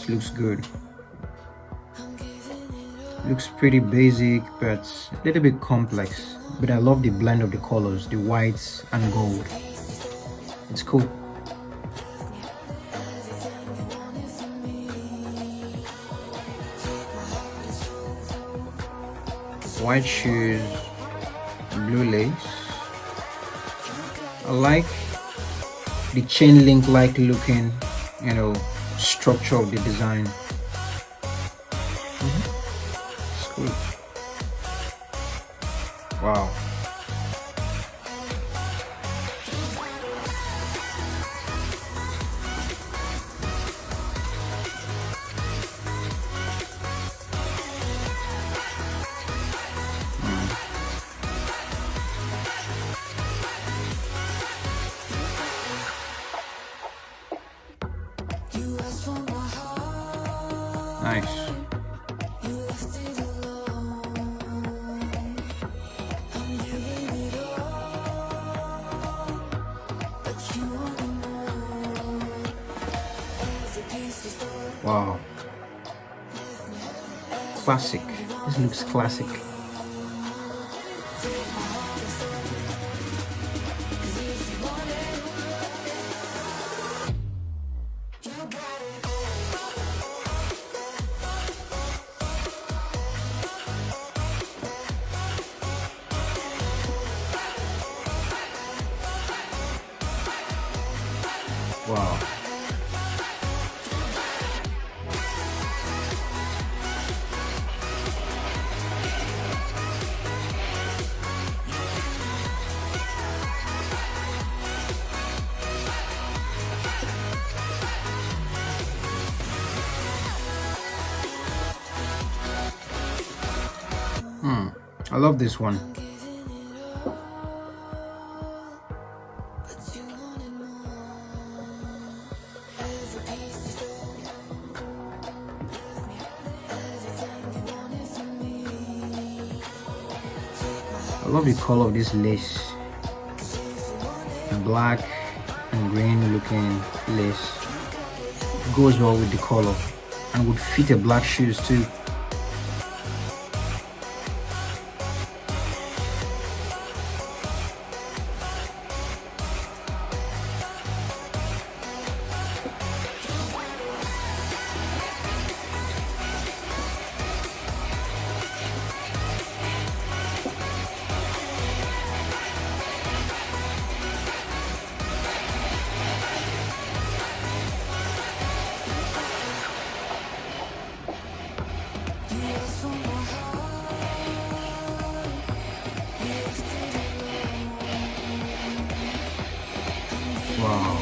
looks good. Looks pretty basic, but a little bit complex. But I love the blend of the colors, the whites and gold. It's cool. White shoes, blue lace. I like the chain link like looking, structure of the design. It's cool. Wow. Nice. Wow. Classic. This looks classic. Wow. I love this one. I love the color of this lace. The black and green looking lace goes well with the color and would fit a black shoes too. Wow.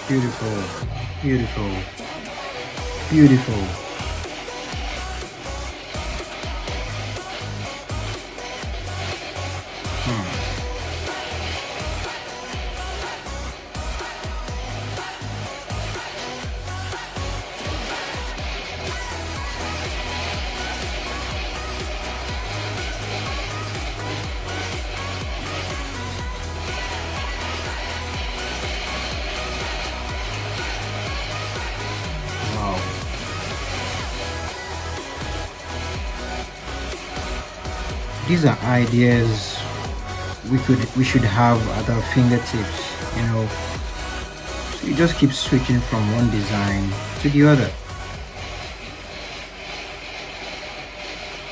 Beautiful, beautiful, beautiful. Wow. These are ideas we should have at our fingertips, So you just keep switching from one design to the other.